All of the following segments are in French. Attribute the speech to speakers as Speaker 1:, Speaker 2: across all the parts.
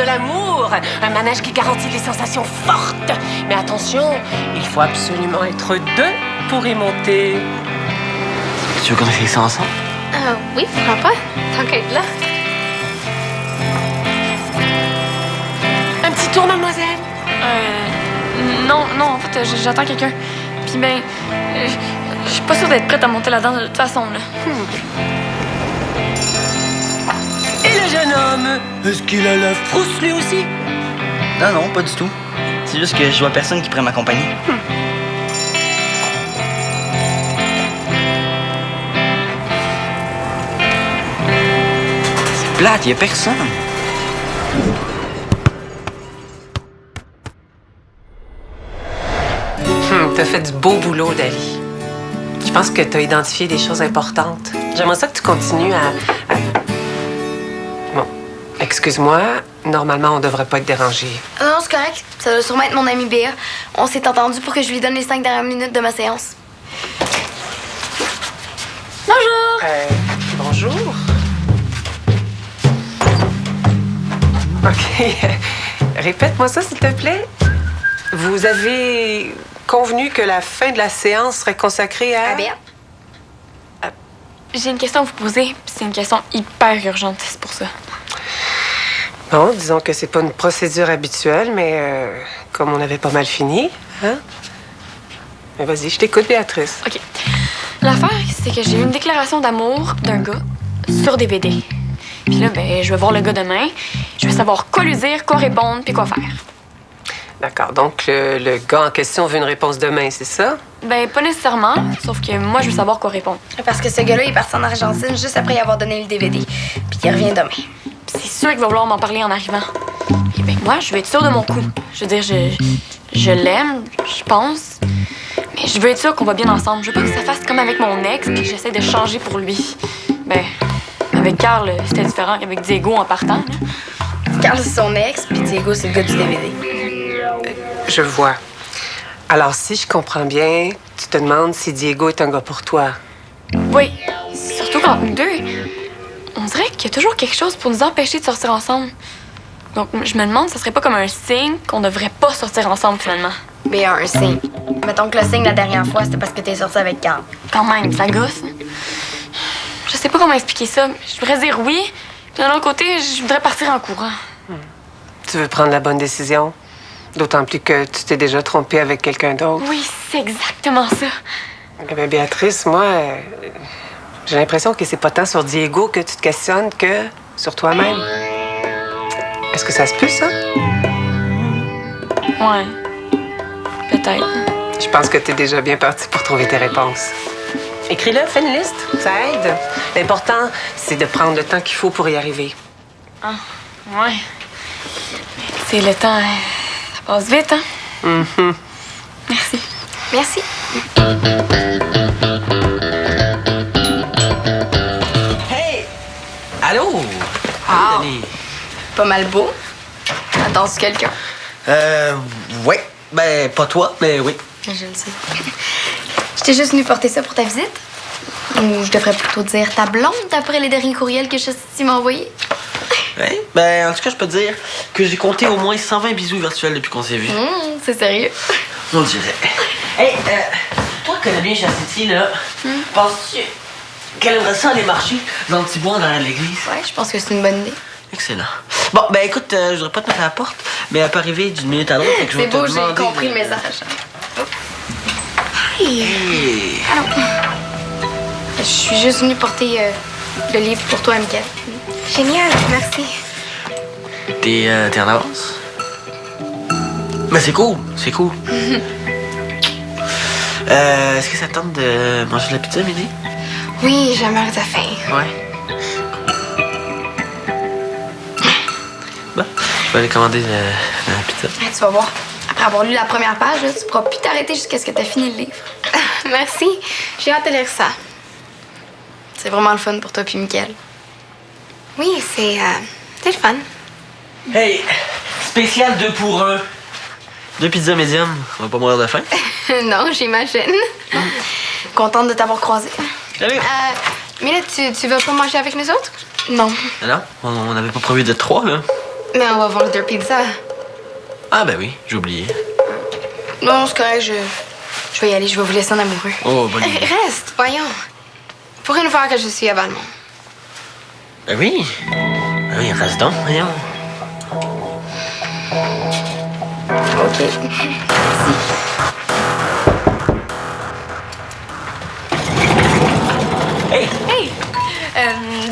Speaker 1: de l'amour. Un manège qui garantit des sensations fortes. Mais attention, il faut absolument être deux pour y monter.
Speaker 2: Tu veux qu'on essaye ça ensemble?
Speaker 3: Oui, pourquoi pas? Tant qu'à être là.
Speaker 1: Un petit tour, mademoiselle?
Speaker 4: Non, en fait, j'attends quelqu'un. Puis ben, je suis pas sûre d'être prête à monter là-dedans de toute façon, là.
Speaker 1: Et le jeune homme? Est-ce qu'il a la frousse, lui aussi?
Speaker 2: Non, pas du tout. C'est juste que je vois personne qui pourrait m'accompagner. C'est plate, y a personne.
Speaker 1: T'as fait du beau boulot, Dali. Je pense que t'as identifié des choses importantes. J'aimerais ça que tu continues à... Bon, excuse-moi, normalement, on devrait pas être dérangé.
Speaker 3: Non, c'est correct. Ça doit sûrement être mon ami Béa. On s'est entendu pour que je lui donne les 5 dernières minutes de ma séance. Bonjour!
Speaker 1: Bonjour. OK. Répète-moi ça, s'il te plaît. Vous avez convenu que la fin de la séance serait consacrée à...
Speaker 3: À Béa?
Speaker 4: J'ai une question à vous poser, puis c'est une question hyper urgente, c'est pour ça.
Speaker 1: Bon, disons que c'est pas une procédure habituelle, mais comme on avait pas mal fini, hein? Mais vas-y, je t'écoute, Béatrice.
Speaker 4: OK. L'affaire, c'est que j'ai eu une déclaration d'amour d'un gars sur DVD. Puis là, ben, je vais voir le gars demain. Je vais savoir quoi lui dire, quoi répondre, puis quoi faire.
Speaker 1: D'accord. Donc, le gars en question veut une réponse demain, c'est ça?
Speaker 4: Ben, pas nécessairement, sauf que moi, je veux savoir quoi répondre.
Speaker 3: Parce que ce gars-là est parti en Argentine juste après y avoir donné le DVD. Puis il revient demain.
Speaker 4: C'est sûr qu'il va vouloir m'en parler en arrivant. Et ben, moi, je veux être sûre de mon coup. Je veux dire, je l'aime, je pense. Mais je veux être sûre qu'on va bien ensemble. Je veux pas que ça fasse comme avec mon ex, puis que j'essaie de changer pour lui. Ben, avec Carl, c'était différent qu'avec Diego en partant, là.
Speaker 3: Carl, c'est son ex, puis Diego, c'est le gars du DVD.
Speaker 1: Je vois. Alors, si je comprends bien, tu te demandes si Diego est un gars pour toi.
Speaker 4: Oui, surtout quand nous deux, on dirait qu'il y a toujours quelque chose pour nous empêcher de sortir ensemble. Donc, je me demande, ça serait pas comme un signe qu'on devrait pas sortir ensemble, finalement.
Speaker 3: Béa, un signe. Mettons que le signe la dernière fois, c'était parce que t'es sorti avec Carl.
Speaker 4: Quand même, ça gosse. Je sais pas comment expliquer ça. Je voudrais dire oui, puis d'un autre côté, je voudrais partir en courant.
Speaker 1: Tu veux prendre la bonne décision? D'autant plus que tu t'es déjà trompée avec quelqu'un d'autre.
Speaker 4: Oui, c'est exactement ça.
Speaker 1: Eh bien, Béatrice, moi, j'ai l'impression que c'est pas tant sur Diego que tu te questionnes que sur toi-même. Est-ce que ça se peut, ça?
Speaker 4: Ouais. Peut-être.
Speaker 1: Je pense que tu es déjà bien parti pour trouver tes réponses. Écris-le, fais une liste, ça aide. L'important, c'est de prendre le temps qu'il faut pour y arriver.
Speaker 4: Ah, ouais. C'est le temps, ça passe vite, hein?
Speaker 1: Mm-hmm.
Speaker 4: Merci.
Speaker 3: Merci.
Speaker 2: Hey! Allô?
Speaker 3: Ah.
Speaker 2: Salut,
Speaker 3: Pas mal beau. Attends-tu quelqu'un?
Speaker 2: Ouais. Ben, pas toi, mais oui.
Speaker 3: Je le sais. Je t'ai juste venu porter ça pour ta visite. Ou je devrais plutôt dire ta blonde après les derniers courriels que Chastity m'a envoyés.
Speaker 2: Ouais. Ben, en tout cas, je peux te dire que j'ai compté au moins 120 bisous virtuels depuis qu'on s'est vus.
Speaker 3: C'est sérieux.
Speaker 2: On dirait. Hey, toi qui connais bien Chastity, là, penses-tu qu'elle aimerait ça aller marcher dans le petit bois derrière l'église?
Speaker 3: Ouais, je pense que c'est une bonne idée.
Speaker 2: Excellent. Bon, ben écoute, je voudrais pas te mettre à la porte, mais elle peut arriver d'une minute à l'autre. fait que je vais
Speaker 3: C'est
Speaker 2: te
Speaker 3: beau, j'ai
Speaker 2: demander
Speaker 3: compris
Speaker 2: de-
Speaker 3: le message. Hey.
Speaker 2: Hey.
Speaker 3: Allô. Je suis juste venue porter le livre pour toi, Mickaël. Génial, merci.
Speaker 2: T'es en avance? Mais c'est cool, c'est cool. Est-ce que ça te tente de manger de la pizza, Mélie?
Speaker 3: Oui, j'ai meurs de faim.
Speaker 2: Ouais. Bon, je vais aller commander la pizza.
Speaker 3: Tu vas voir. Après avoir lu la première page, là, tu pourras plus t'arrêter jusqu'à ce que tu aies fini le livre. Merci. J'ai hâte de lire ça. C'est vraiment le fun pour toi puis Mickaël. Oui, c'est le fun.
Speaker 2: Hey, spécial 2 pour 1. 2 pizzas médium, on va pas mourir de faim.
Speaker 3: Non, j'imagine. Contente de t'avoir croisé.
Speaker 2: Salut!
Speaker 3: Mais là, tu veux pas manger avec nous autres? Non.
Speaker 2: Non, on n'avait pas prévu d'être 3, là.
Speaker 3: Mais on va voir 2 pizzas.
Speaker 2: Ah, ben oui, j'ai oublié.
Speaker 3: Non, c'est correct, je vais y aller. Je vais vous laisser en amoureux.
Speaker 2: Oh, bonne idée.
Speaker 3: Reste, voyons. Pour une fois que je suis à Valmont.
Speaker 2: Ben oui. Ben oui, reste donc, voyons.
Speaker 3: OK.
Speaker 2: Hey!
Speaker 5: Hey!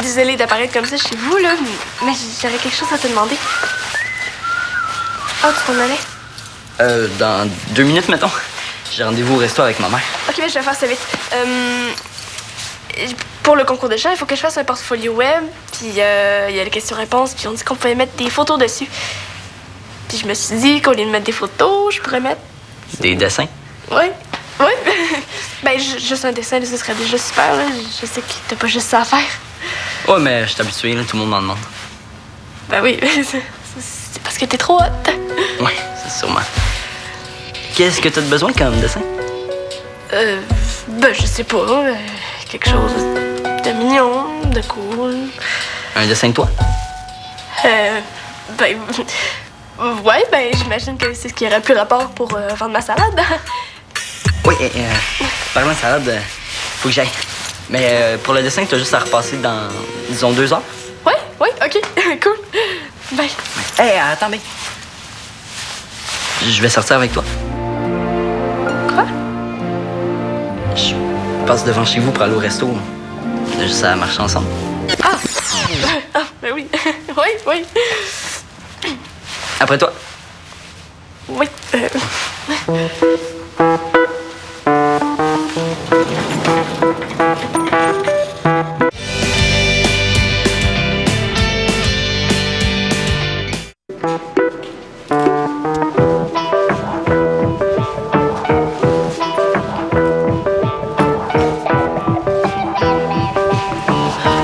Speaker 5: Désolée d'apparaître comme ça chez vous, là, mais j'avais quelque chose à te demander. Oh, tu t'en allais?
Speaker 6: Dans 2 minutes, mettons. J'ai rendez-vous au resto avec ma mère.
Speaker 5: OK, mais je vais faire ça vite. Pour le concours de chant, il faut que je fasse un portfolio web, puis il y a les questions-réponses, puis on dit qu'on pouvait mettre des photos dessus. Puis je me suis dit qu'au lieu de mettre des photos, je pourrais mettre...
Speaker 6: Des dessins?
Speaker 5: Oui. Oui. Ben, juste un dessin, là, ce serait déjà super, là. Je sais que t'as pas juste ça à faire.
Speaker 6: Ouais, mais je suis habitué, là, tout le monde m'en demande.
Speaker 5: Ben oui, c'est parce que t'es trop hot.
Speaker 6: Ouais, c'est sûrement. Qu'est-ce que t'as de besoin comme dessin?
Speaker 5: Ben, je sais pas. Quelque chose de mignon, de cool.
Speaker 6: Un dessin de toi?
Speaker 5: Ben... Ouais, ben, j'imagine que c'est ce qui aurait plus rapport pour vendre ma salade.
Speaker 6: Oui, parlant de salade, faut que j'aille. Mais pour le dessin, t'as juste à repasser dans, disons, 2 heures.
Speaker 5: Ouais, OK, cool. Bye.
Speaker 6: Hey, attends, ben. Je vais sortir avec toi.
Speaker 5: Quoi?
Speaker 6: Je passe devant chez vous pour aller au resto. On a juste à marcher ensemble.
Speaker 5: Ah, ben oui. Oui.
Speaker 6: Après toi.
Speaker 5: Oui.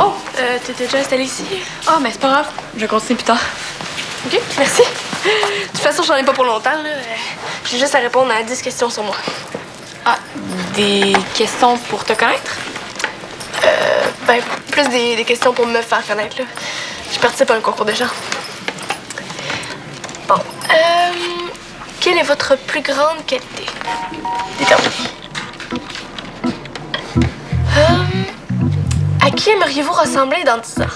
Speaker 5: Oh, t'étais déjà installée ici?
Speaker 4: Ah, mais c'est pas grave. Je vais continuer plus tard.
Speaker 5: OK, merci. De toute façon, j'en ai pas pour longtemps, là. J'ai juste à répondre à 10 questions sur moi.
Speaker 4: Ah, des questions pour te connaître?
Speaker 5: Ben, plus des questions pour me faire connaître, là. Je participe à un concours de chant. Bon. Quelle est votre plus grande qualité? Déterminée. À qui aimeriez-vous ressembler dans 10 ans?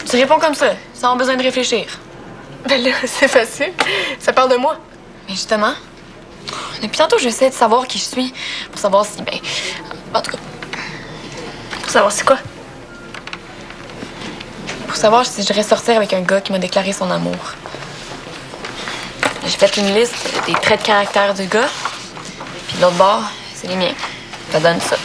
Speaker 4: Tu réponds comme ça, sans besoin de réfléchir.
Speaker 5: Ben là, c'est facile. Ça parle de moi.
Speaker 4: Mais justement, depuis tantôt, j'essaie de savoir qui je suis. Pour savoir si, ben... En tout cas,
Speaker 5: Pour savoir c'est quoi?
Speaker 4: pour savoir si je devrais sortir avec un gars qui m'a déclaré son amour. J'ai fait une liste des traits de caractère du gars. Puis de l'autre bord, c'est les miens. Ça donne ça.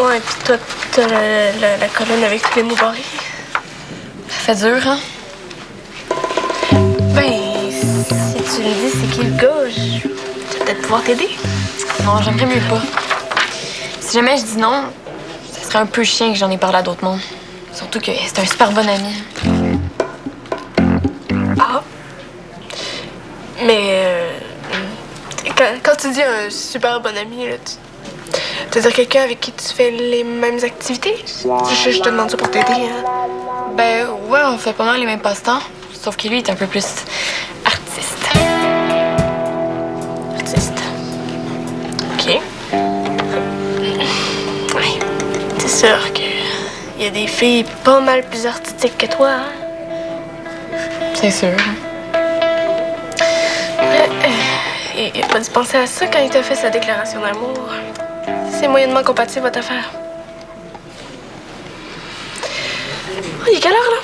Speaker 5: Ouais, puis toi, t'as la colonne avec tous les mots barrés.
Speaker 4: Ça fait dur, hein?
Speaker 5: Ben, si tu le dis, c'est qui le gars, je vais peut-être pouvoir t'aider.
Speaker 4: Non, j'aimerais mieux pas. Si jamais je dis non, ça serait un peu chiant que j'en ai parlé à d'autres mondes. Surtout que c'est un super bon ami.
Speaker 5: Ah. Mais, quand tu dis un super bon ami, là, tu veux dire quelqu'un avec qui tu fais les mêmes activités? Je te demande ça pour t'aider, hein.
Speaker 4: Ben ouais, on fait pas mal les mêmes passe-temps. Sauf que lui est un peu plus artiste.
Speaker 5: Artiste. OK. Ouais. C'est sûr que y a des filles pas mal plus artistiques que toi, hein?
Speaker 4: C'est sûr.
Speaker 5: Il a pas dû penser à ça quand il t'a fait sa déclaration d'amour. C'est moyennement compatible, votre affaire. Oh, il est quelle heure, là?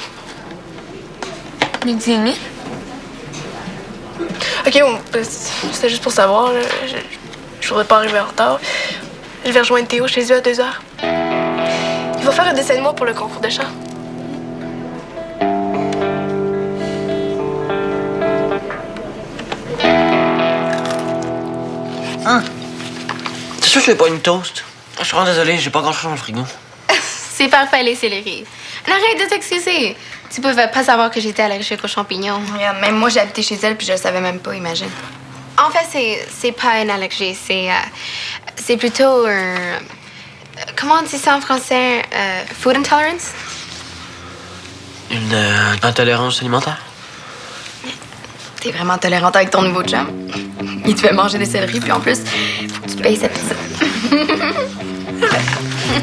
Speaker 4: 12h30.
Speaker 5: OK, c'était juste pour savoir, là. Je voudrais pas arriver en retard. Je vais rejoindre Théo chez eux à 2h. Il va faire un dessin de moi pour le concours de chant.
Speaker 2: Hein? T'es sûr que je fais pas une toast? Je suis vraiment désolé, j'ai pas grand-chose dans le frigo.
Speaker 3: C'est parfait, les céleri. Arrête de t'excuser. Tu pouvais pas savoir que j'étais allergique aux champignons.
Speaker 7: Regarde, même moi, j'ai habité chez elle puis je le savais même pas, imagine.
Speaker 3: En fait, c'est pas une allergie. C'est plutôt un... Comment on dit ça en français? Food intolerance?
Speaker 2: Une intolérance alimentaire?
Speaker 3: T'es vraiment tolérante avec ton nouveau chum. Il te fait manger des céleris, puis en plus, faut que tu payes sa pizza.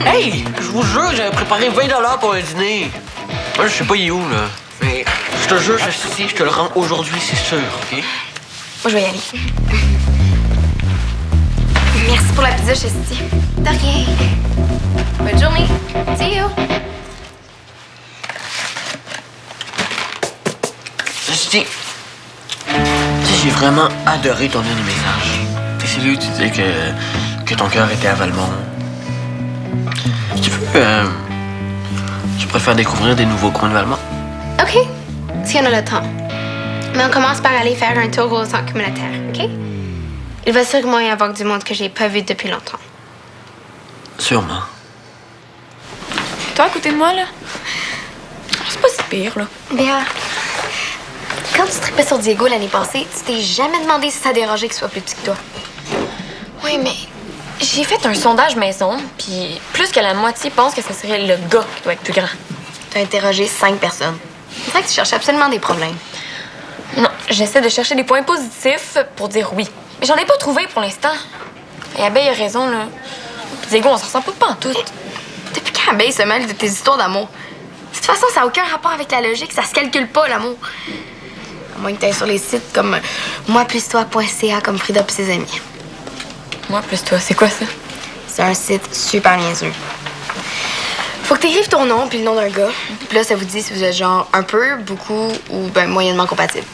Speaker 2: Hey! Je vous jure, j'avais préparé 20 $ pour le dîner. Moi, je sais pas il est où, là. Mais je te jure, je te le rends aujourd'hui, c'est sûr, OK?
Speaker 3: Moi, je vais y aller. Merci pour la pizza, Chesty. De rien. Bonne journée. See you.
Speaker 2: Tu sais, j'ai vraiment adoré ton dernier message. C'est lui où tu disais que ton cœur était à Valmont. Si tu veux, je préfère découvrir des nouveaux coins de Valmont.
Speaker 3: OK. Si on a le temps. Mais on commence par aller faire un tour au centre communautaire, OK? Il va sûrement y avoir du monde que j'ai pas vu depuis longtemps.
Speaker 2: Sûrement.
Speaker 4: Toi, à côté de moi, là, c'est pas si pire, là.
Speaker 3: Béa, quand tu trippais sur Diego l'année passée, tu t'es jamais demandé si ça dérangeait qu'il soit plus petit que toi.
Speaker 4: Oui, mais j'ai fait un sondage maison, puis plus que la moitié pense que ce serait le gars qui doit être plus grand.
Speaker 3: T'as interrogé 5 personnes. C'est vrai que tu cherches absolument des problèmes.
Speaker 4: Non, j'essaie de chercher des points positifs pour dire oui. Mais j'en ai pas trouvé pour l'instant. Et Abeille a raison, là. Puis Diego, on s'en ressemble pas en tout.
Speaker 3: Depuis quand Abeille se mêle de tes histoires d'amour? De toute façon, ça n'a aucun rapport avec la logique, ça se calcule pas, l'amour. À moins que t'ailles sur les sites comme moiplustoi.ca comme Frida pis ses amis.
Speaker 4: Moi plus toi, c'est quoi ça?
Speaker 3: C'est un site super niaiseux. Faut que t'écrives ton nom puis le nom d'un gars. Puis là, ça vous dit si vous êtes genre un peu, beaucoup ou ben moyennement compatible.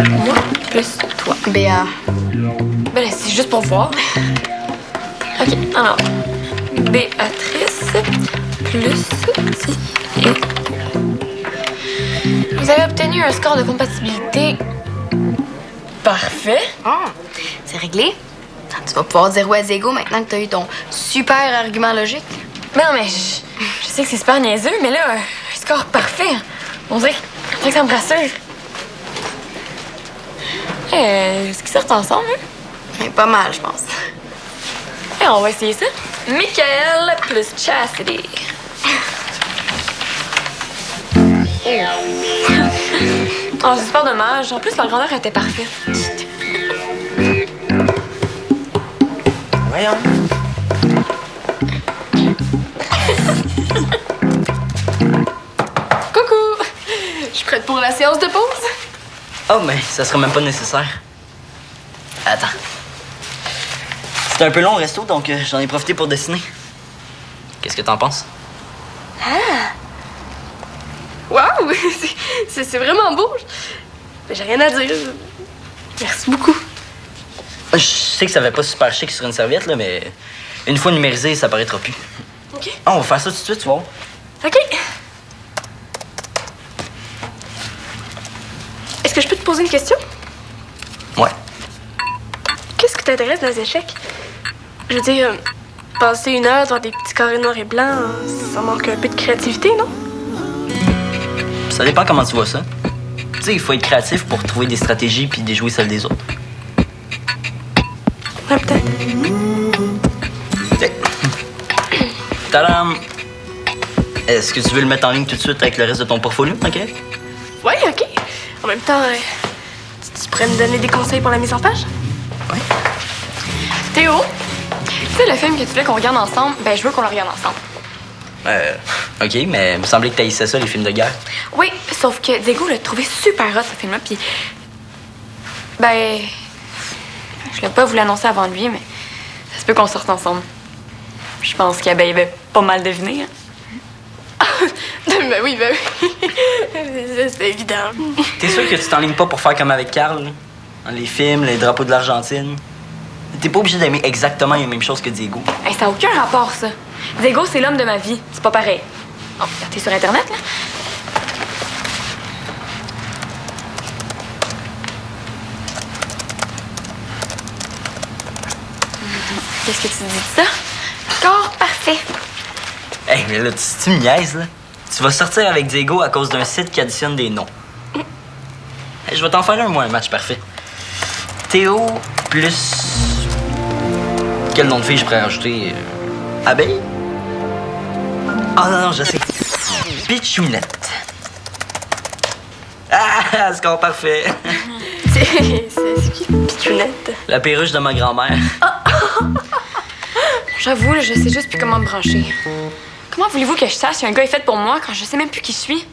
Speaker 4: Moi plus toi.
Speaker 3: Béa.
Speaker 4: Ben là, c'est juste pour voir. OK, alors. Béatrice plus Diego. Vous avez obtenu un score de compatibilité parfait.
Speaker 3: C'est réglé. Tu vas pouvoir dire ouais à Diego maintenant que t'as eu ton super argument logique.
Speaker 4: Mais non, mais je sais que c'est super niaiseux, mais là, un score parfait. On dirait que ça me rassure. Est-ce qu'ils sortent ensemble, hein?
Speaker 3: Mais pas mal, je pense.
Speaker 4: On va essayer ça. Michael plus Chastity. Oh, c'est super dommage. En plus, la grandeur était parfaite.
Speaker 2: Voyons.
Speaker 5: Coucou! Je suis prête pour la séance de pause?
Speaker 6: Oh, mais ça sera même pas nécessaire. Attends. C'était un peu long au resto, donc j'en ai profité pour dessiner. Qu'est-ce que t'en penses?
Speaker 5: Waouh! C'est vraiment beau. J'ai rien à dire. Merci beaucoup.
Speaker 6: Je sais que ça fait pas super chic sur une serviette, là, mais une fois numérisé, ça paraîtra plus.
Speaker 5: OK.
Speaker 6: Ah, on va faire ça tout de suite, tu vois.
Speaker 5: OK. Est-ce que je peux te poser une question?
Speaker 6: Ouais.
Speaker 5: Qu'est-ce qui t'intéresse dans les échecs? Je veux dire, passer 1 heure devant des petits carrés noirs et blancs, ça manque un peu de créativité, non?
Speaker 6: Ça dépend comment tu vois ça. Tu sais, il faut être créatif pour trouver des stratégies puis déjouer celles des autres.
Speaker 5: Ouais, peut-être.
Speaker 6: Tadam! Est-ce que tu veux le mettre en ligne tout de suite avec le reste de ton portfolio, OK?
Speaker 5: Ouais, OK. En même temps, tu pourrais me donner des conseils pour la mise en page?
Speaker 6: Ouais.
Speaker 4: Théo, tu sais le film que tu voulais qu'on regarde ensemble? Ben, je veux qu'on le regarde ensemble.
Speaker 6: OK, mais il me semblait que t'haïssais ça, les films de guerre.
Speaker 4: Oui, sauf que Diego l'a trouvé super hot, ce film-là, puis... Ben... Je l'ai pas voulu l'annoncer avant lui, mais ça se peut qu'on sorte ensemble. Je pense qu'Abeille avait pas mal deviné, hein?
Speaker 5: Ben oui. C'est évident.
Speaker 6: T'es sûr que tu t'enlignes pas pour faire comme avec Carl, là? Dans les films, les drapeaux de l'Argentine? T'es pas obligé d'aimer exactement les mêmes choses que Diego.
Speaker 4: Hey, ça n'a aucun rapport, ça. Diego, c'est l'homme de ma vie. C'est pas pareil. Oh, t'es sur Internet, là? Qu'est-ce que tu dis de ça?
Speaker 3: Score parfait.
Speaker 6: Hey, mais là, tu me niaises, là? Tu vas sortir avec Diego à cause d'un site qui additionne des noms. Hey, je vais t'en faire un, moi, un match parfait. Théo plus... Quel nom de fille je pourrais rajouter? Abeille? Ah non, je sais. Pitchounette. Ah, score parfait.
Speaker 5: C'est qui, Pitchounette?
Speaker 6: La perruche de ma grand-mère.
Speaker 4: J'avoue, là, je sais juste plus comment me brancher. Comment voulez-vous que je sache si un gars est fait pour moi quand je sais même plus qui je suis?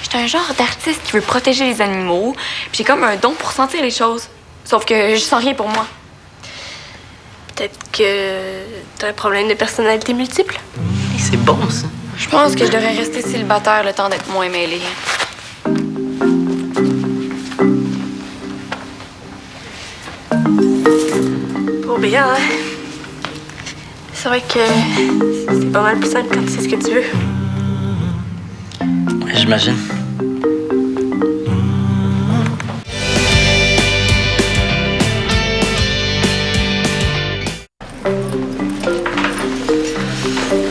Speaker 4: J'étais un genre d'artiste qui veut protéger les animaux, puis j'ai comme un don pour sentir les choses. Sauf que je sens rien pour moi.
Speaker 5: Peut-être que t'as un problème de personnalité multiple?
Speaker 2: Hey, c'est bon, ça.
Speaker 4: Je pense que je devrais rester célibataire le temps d'être moins mêlée.
Speaker 5: Pour bien, hein? C'est vrai que c'est pas mal plus simple quand tu sais ce que tu veux.
Speaker 6: Ouais, j'imagine.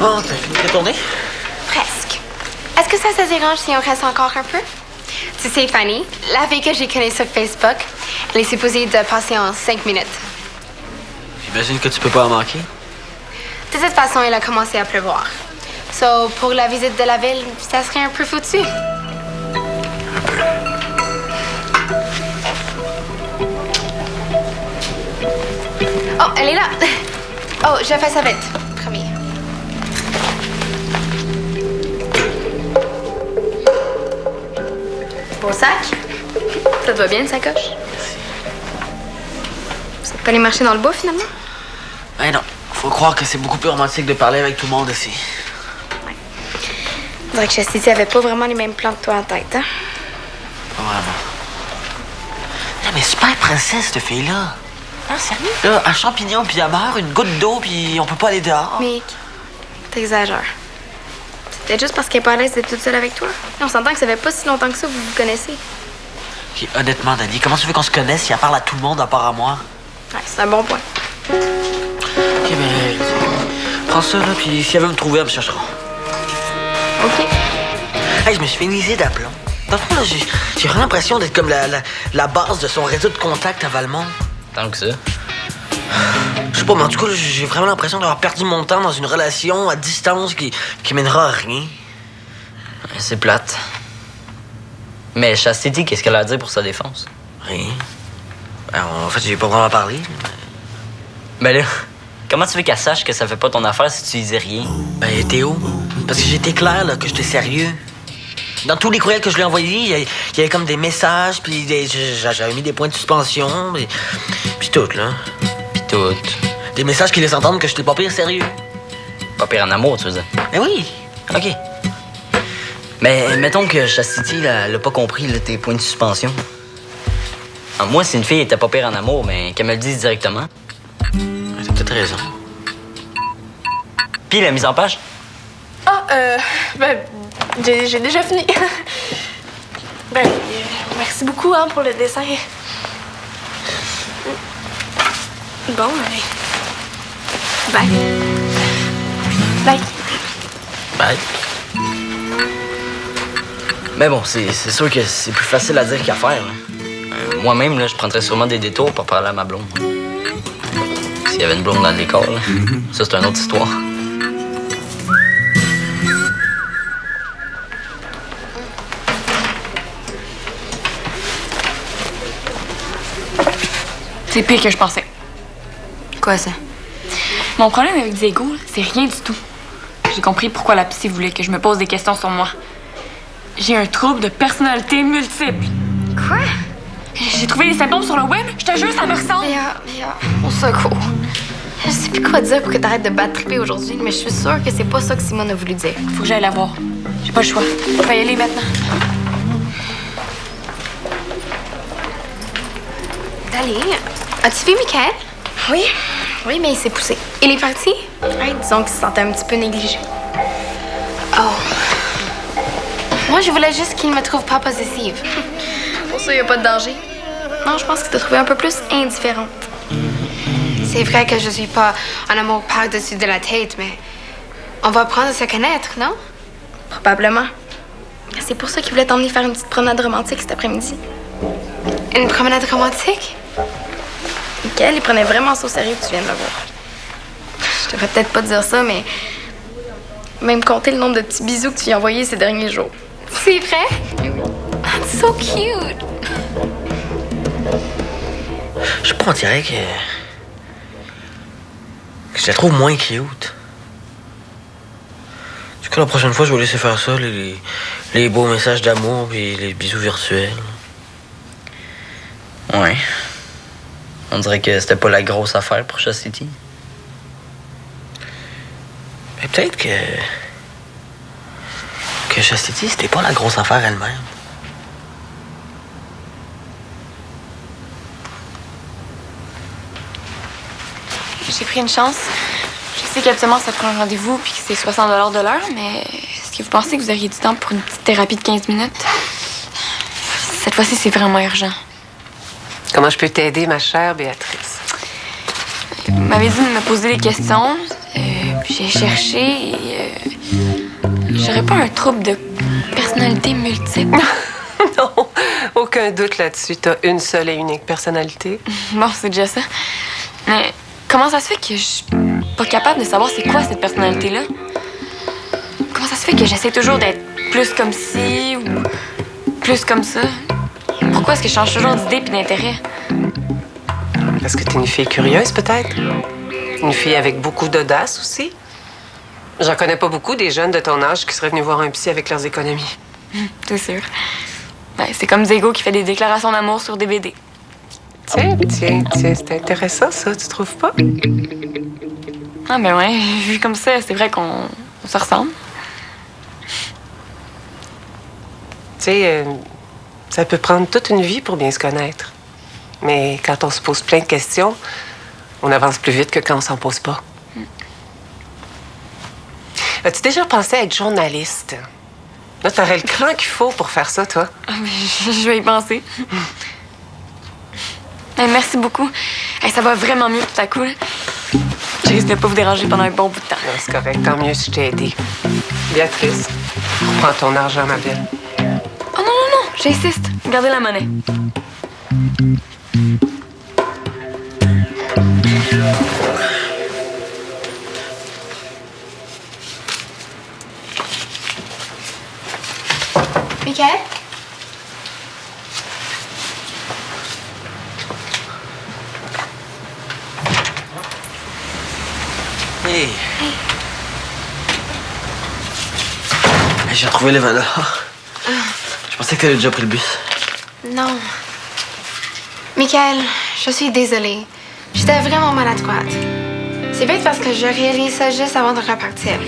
Speaker 2: Oh, t'as fini de tourner?
Speaker 3: Presque. Est-ce que ça dérange si on reste encore un peu? Tu sais, Fanny, la fille que j'ai connue sur Facebook, elle est supposée de passer en 5 minutes.
Speaker 2: J'imagine que tu peux pas en manquer.
Speaker 3: De toute façon, il a commencé à pleuvoir. So, pour la visite de la ville, ça serait un peu foutu. Oh, elle est là. Oh, je fais ça vite. Promis. Beau sac. Ça te va bien, une sacoche?
Speaker 2: Merci.
Speaker 3: Vous êtes pas allé marcher dans le bois, finalement?
Speaker 2: Ben non, faut croire que c'est beaucoup plus romantique de parler avec tout le monde ici.
Speaker 3: On dirait que Chastity avait pas vraiment les mêmes plans que toi en tête, hein?
Speaker 2: Pas vraiment. Non, mais super princesse, cette fille-là. Ah, sérieux? Là, un champignon, puis elle meurt, une goutte d'eau, puis on peut pas aller dehors.
Speaker 3: Mick, t'exagères. C'est peut-être juste parce qu'elle est pas à l'aise d'être toute seule avec toi. On s'entend que ça fait pas si longtemps que ça que vous vous connaissez.
Speaker 2: Ok, honnêtement, Dani, comment tu veux qu'on se connaisse si elle parle à tout le monde à part à moi?
Speaker 3: Ouais, c'est un bon point.
Speaker 2: Ok, ben, prends ça, là, puis si elle veut me trouver, elle me cherchera.
Speaker 3: OK.
Speaker 2: Hey, je me suis fait une idée d'aplomb. Dans le fond, là, j'ai vraiment l'impression d'être comme la base de son réseau de contacts à Valmont.
Speaker 6: Tant que ça.
Speaker 2: Je sais pas, mais en tout cas, là, j'ai vraiment l'impression d'avoir perdu mon temps dans une relation à distance qui mènera à rien.
Speaker 6: C'est plate. Mais Chastity, qu'est-ce qu'elle a à dire pour sa défense?
Speaker 2: Rien. Alors, en fait, j'ai pas vraiment parlé.
Speaker 6: Ben là, comment tu veux qu'elle sache que ça fait pas ton affaire si tu disais rien?
Speaker 2: Ben, Théo, parce que j'étais clair, là, que j'étais sérieux. Dans tous les courriels que je lui ai envoyés, il y avait comme des messages, puis j'avais mis des points de suspension, puis tout, là.
Speaker 6: Pis tout.
Speaker 2: Des messages qui laissent entendre que j'étais pas pire sérieux.
Speaker 6: Pas pire en amour, tu veux dire?
Speaker 2: Ben oui.
Speaker 6: OK. Mais mettons que Chastity, là, elle a pas compris là, tes points de suspension. Alors, moi, si une fille était pas pire en amour, mais qu'elle me le dise directement.
Speaker 2: T'as peut-être raison.
Speaker 6: Puis la mise en page?
Speaker 5: Ah, ben, j'ai déjà fini. Ben, merci beaucoup, hein, pour le dessin. Bon, allez. Bye. Bye.
Speaker 2: Bye.
Speaker 6: Mais bon, c'est sûr que c'est plus facile à dire qu'à faire. Là. Moi-même, là, je prendrais sûrement des détours pour parler à ma blonde. S'il y avait une blonde dans le décor, là, ça, c'est une autre histoire.
Speaker 4: C'est pire que je pensais.
Speaker 3: Quoi, ça?
Speaker 4: Mon problème avec Diego, c'est rien du tout. J'ai compris pourquoi la psy voulait que je me pose des questions sur moi. J'ai un trouble de personnalité multiple.
Speaker 3: Quoi?
Speaker 4: J'ai trouvé les symptômes sur le web. Je te jure, ça me ressemble.
Speaker 3: Léa, au secours. Je sais plus quoi dire pour que t'arrêtes de battre triper aujourd'hui, mais je suis sûre que c'est pas ça que Simone a voulu dire.
Speaker 4: Faut que j'aille la voir. J'ai pas le choix. On va y aller maintenant.
Speaker 3: Allez, as-tu vu Michael? Oui. Oui, mais il s'est poussé. Il est parti? Ouais, disons qu'il se sentait un petit peu négligé. Oh. Moi, je voulais juste qu'il me trouve pas possessive. Pour ça, il n'y a pas de danger. Non, je pense qu'il t'a trouvé un peu plus indifférente. C'est vrai que je suis pas en amour par-dessus de la tête, mais on va apprendre à se connaître, non? Probablement. C'est pour ça qu'il voulait t'emmener faire une petite promenade romantique cet après-midi. Une promenade romantique? Michael, il prenait vraiment ça au sérieux, tu viens de le voir. devrais peut-être pas dire ça, mais même compter le nombre de petits bisous que tu lui as envoyés ces derniers jours.
Speaker 7: C'est vrai? That's so cute!
Speaker 2: Je sais pas, on dirait que je la trouve moins cute. Du coup, la prochaine fois, je vais laisser faire ça, les beaux messages d'amour et les bisous virtuels.
Speaker 6: Ouais. On dirait que c'était pas la grosse affaire pour Chastity.
Speaker 2: Mais peut-être que Chastity, c'était pas la grosse affaire elle-même.
Speaker 4: J'ai pris une chance. Je sais qu'habituellement, ça prend un rendez-vous puis que c'est 60 $ de l'heure, mais est-ce que vous pensez que vous auriez du temps pour une petite thérapie de 15 minutes? Cette fois-ci, c'est vraiment urgent.
Speaker 1: Comment je peux t'aider, ma chère Béatrice?
Speaker 4: Vous m'avez dit de me poser des questions. Puis j'ai cherché et... j'aurais pas un trouble de personnalité multiple?
Speaker 1: Non, aucun doute là-dessus. T'as une seule et unique personnalité.
Speaker 4: Bon, c'est déjà ça. Mais comment ça se fait que je suis pas capable de savoir c'est quoi cette personnalité-là? Comment ça se fait que j'essaie toujours d'être plus comme ci ou plus comme ça? Pourquoi est-ce que je change toujours d'idée puis d'intérêt?
Speaker 1: Parce que t'es une fille curieuse, peut-être? Une fille avec beaucoup d'audace aussi? J'en connais pas beaucoup des jeunes de ton âge qui seraient venus voir un psy avec leurs économies.
Speaker 4: C'est sûr. Ben, c'est comme Zego qui fait des déclarations d'amour sur DVD.
Speaker 1: Tiens, c'est intéressant, ça, tu trouves pas?
Speaker 4: Ah, ben ouais, vu comme ça, c'est vrai qu'on se ressemble.
Speaker 1: Tu sais, ça peut prendre toute une vie pour bien se connaître. Mais quand on se pose plein de questions, on avance plus vite que quand on s'en pose pas. As-tu déjà pensé à être journaliste? Là, t'aurais le cran qu'il faut pour faire ça, toi.
Speaker 4: Ah, mais je vais y penser. Hey, merci beaucoup. Hey, ça va vraiment mieux tout à coup. Je risque de pas vous déranger pendant un bon bout de temps.
Speaker 1: Non, c'est correct. Tant mieux si je t'ai aidé. Béatrice, reprends ton argent, ma belle.
Speaker 4: Oh non, non, non, j'insiste. Gardez la monnaie.
Speaker 3: Michael?
Speaker 2: Hey. Hey, j'ai retrouvé les 20 $. Je pensais que t'avais déjà pris le bus.
Speaker 3: Non. Michael, je suis désolée. J'étais vraiment maladroite. C'est bête parce que je réalise ça juste avant de repartir.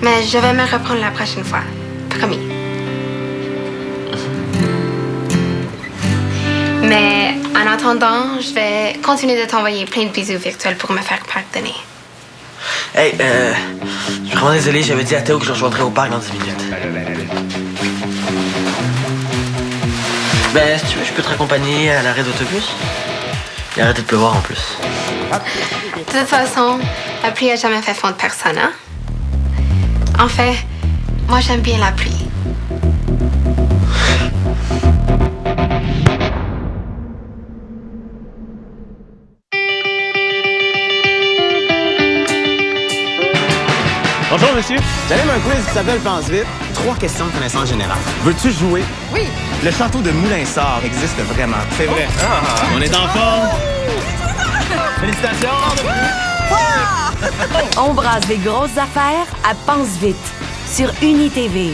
Speaker 3: Mais je vais me reprendre la prochaine fois. Promis. Mais en attendant, je vais continuer de t'envoyer plein de bisous virtuels pour me faire pardonner.
Speaker 2: Hey, je suis vraiment désolé, j'avais dit à Théo que je rejoindrais au parc dans 10 minutes. Ben, si tu veux, je peux te raccompagner à l'arrêt d'autobus. Il a arrêté de pleuvoir en plus.
Speaker 3: De toute façon, la pluie n'a jamais fait fondre personne, hein? En fait, moi j'aime bien la pluie.
Speaker 8: Bonjour, monsieur. J'anime un quiz qui s'appelle Pense vite. 3 questions de connaissance générale. Veux-tu jouer? Oui. Le château de Moulinsart existe vraiment. C'est vrai. On est en forme. Félicitations.
Speaker 9: On brasse des grosses affaires à Pense vite sur UniTV.